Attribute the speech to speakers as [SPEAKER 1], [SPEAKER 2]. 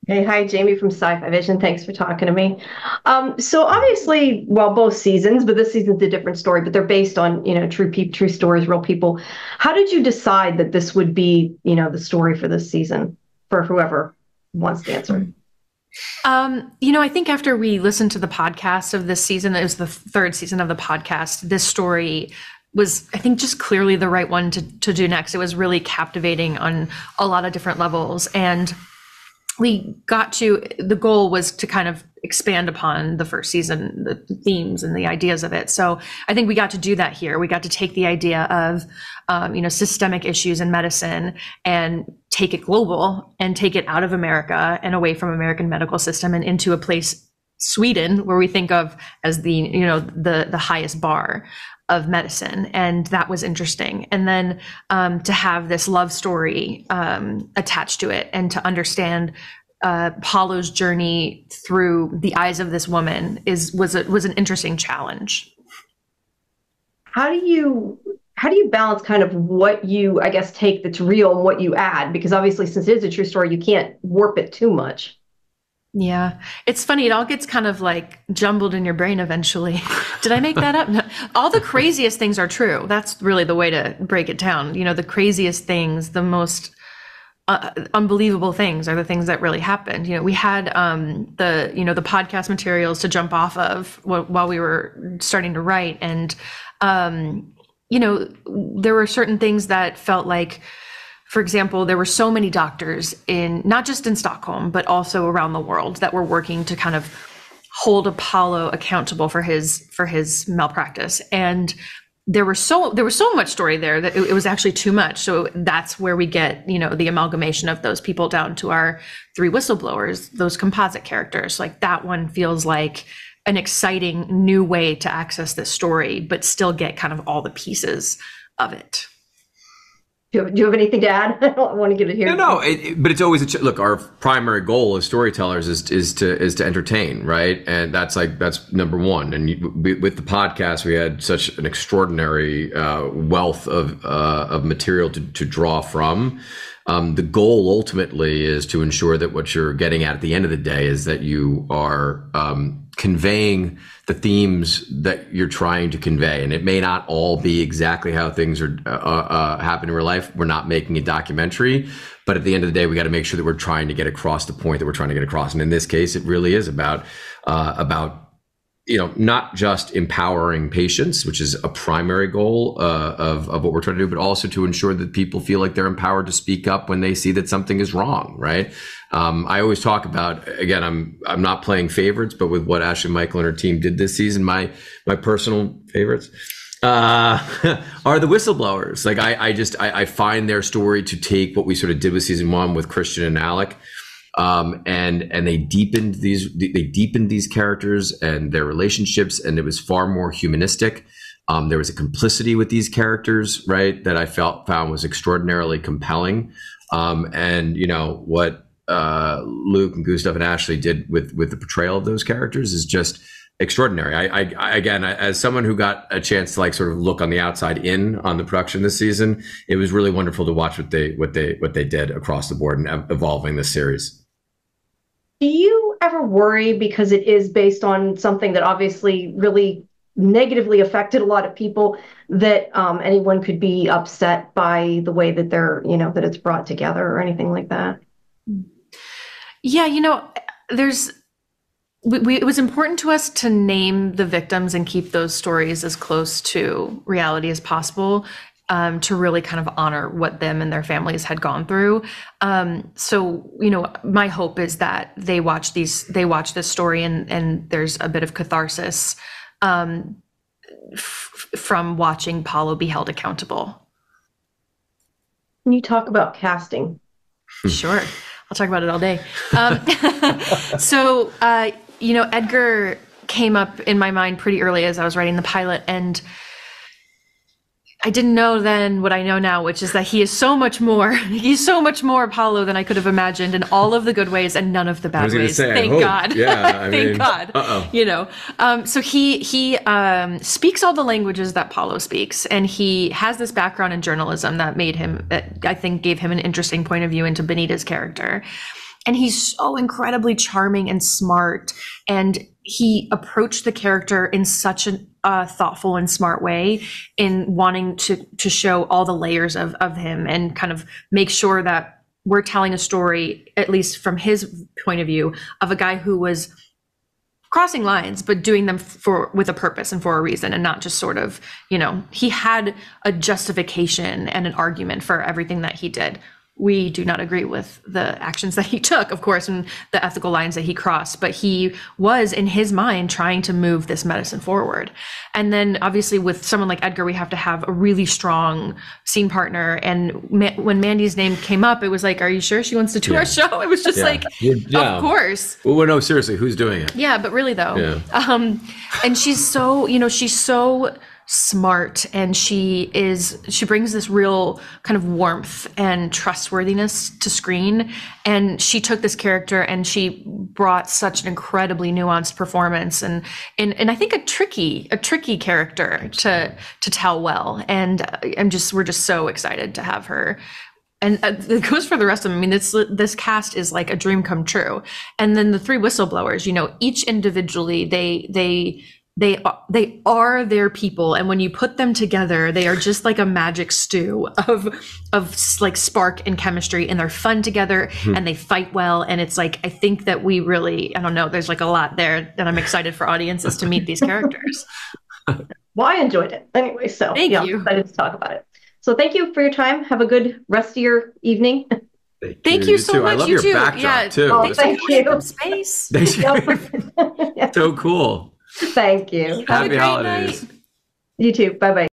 [SPEAKER 1] Hey, hi, Jamie from Sci-Fi Vision. Thanks for talking to me. So obviously, well, both seasons, but this season's a different story, but they're based on, true stories, real people. How did you decide that this would be, the story for this season for whoever wants to answer?
[SPEAKER 2] I think after we listened to the podcast of this season, it was the third season of the podcast, this story was, I think, just clearly the right one to do next. It was really captivating on a lot of different levels. And the goal was to kind of expand upon the first season, the themes and the ideas of it. So I think we got to do that here. We got to take the idea of, systemic issues in medicine and take it global and take it out of America and away from American medical system and into a place, Sweden, where we think of as the highest bar of medicine. And that was interesting. And then to have this love story attached to it and to understand Paulo's journey through the eyes of this woman was an interesting challenge.
[SPEAKER 1] How do you balance kind of what you, I guess, take that's real and what you add? Because obviously, since it is a true story, you can't warp it too much.
[SPEAKER 2] Yeah, it's funny. It all gets kind of like jumbled in your brain eventually. Did I make that up? No. All the craziest things are true. That's really the way to break it down. The craziest things, the most unbelievable things are the things that really happened. We had the podcast materials to jump off of while we were starting to write. And, there were certain things that felt like, for example, there were so many doctors not just in Stockholm, but also around the world that were working to kind of hold Apollo accountable for his malpractice. And there was so much story there that it was actually too much. So that's where we get, the amalgamation of those people down to our three whistleblowers, those composite characters. Like that one feels like an exciting new way to access this story, but still get kind of all the pieces of it.
[SPEAKER 1] Do you have anything to add? I don't want to give it here.
[SPEAKER 3] No, but it's always look. Our primary goal as storytellers is to entertain, right? And that's number one. And with the podcast, we had such an extraordinary wealth of material to draw from. The goal ultimately is to ensure that what you're getting at the end of the day is that you are conveying the themes that you're trying to convey. And it may not all be exactly how things are happen in real life. We're not making a documentary, but at the end of the day, we got to make sure that we're trying to get across the point that we're trying to get across. And in this case, it really is about not just empowering patients, which is a primary goal of what we're trying to do, but also to ensure that people feel like they're empowered to speak up when they see that something is wrong, right? I always talk about, again, I'm not playing favorites, but with what Ashley Michael and her team did this season, my personal favorites are the whistleblowers. Like I find their story to take what we sort of did with season one with Christian and Alec. And they deepened these characters and their relationships, and it was far more humanistic. There was a complicity with these characters, right, that I found was extraordinarily compelling. And what Luke and Gustav and Ashley did with the portrayal of those characters is just extraordinary. I again, as someone who got a chance to sort of look on the outside in on the production this season, it was really wonderful to watch what they did across the board and evolving this series.
[SPEAKER 1] Do you ever worry, because it is based on something that obviously really negatively affected a lot of people, that anyone could be upset by the way that that it's brought together or anything like that?
[SPEAKER 2] Yeah, it was important to us to name the victims and keep those stories as close to reality as possible, to really kind of honor what them and their families had gone through. So, my hope is that they watch this story and there's a bit of catharsis from watching Paulo be held accountable.
[SPEAKER 1] Can you talk about casting?
[SPEAKER 2] Sure. I'll talk about it all day. So, Edgar came up in my mind pretty early as I was writing the pilot, and I didn't know then what I know now, which is that he's so much more Paulo than I could have imagined in all of the good ways and none of the bad ways. Thank God.
[SPEAKER 3] Yeah,
[SPEAKER 2] Thank God. So he speaks all the languages that Paulo speaks, and he has this background in journalism that I think gave him an interesting point of view into Benita's character. And he's so incredibly charming and smart. And he approached the character in such a thoughtful and smart way, in wanting to show all the layers of him and kind of make sure that we're telling a story, at least from his point of view, of a guy who was crossing lines, but doing them with a purpose and for a reason, and not just sort of, he had a justification and an argument for everything that he did. We do not agree with the actions that he took, of course, and the ethical lines that he crossed, but he was, in his mind, trying to move this medicine forward. And then obviously with someone like Edgar, we have to have a really strong scene partner. And when Mandy's name came up, it was like, are you sure she wants to do our show? It was just of course.
[SPEAKER 3] Well, no, seriously, who's doing it?
[SPEAKER 2] Yeah, but really though. Yeah. And she's so, she's so smart, and she brings this real kind of warmth and trustworthiness to screen. And she took this character and she brought such an incredibly nuanced performance, and I think a tricky character to tell well. And we're just so excited to have her. And it goes for the rest of them. I mean, this cast is like a dream come true. And then the three whistleblowers, each individually, they are their people, and when you put them together, they are just like a magic stew of like spark and chemistry, and they're fun together, and they fight well. And it's like, I think that we really, I don't know, there's like a lot there that I'm excited for audiences to meet these characters.
[SPEAKER 1] Well, I enjoyed it anyway, so
[SPEAKER 2] thank you.
[SPEAKER 1] I'm excited to talk about it. So thank you for your time. Have a good rest of your evening.
[SPEAKER 2] Thank you so much.
[SPEAKER 3] I love your backdrop too.
[SPEAKER 1] Oh, thank you.
[SPEAKER 2] Space.
[SPEAKER 3] So cool.
[SPEAKER 1] Thank you.
[SPEAKER 3] Happy holidays.
[SPEAKER 1] You too. Bye-bye.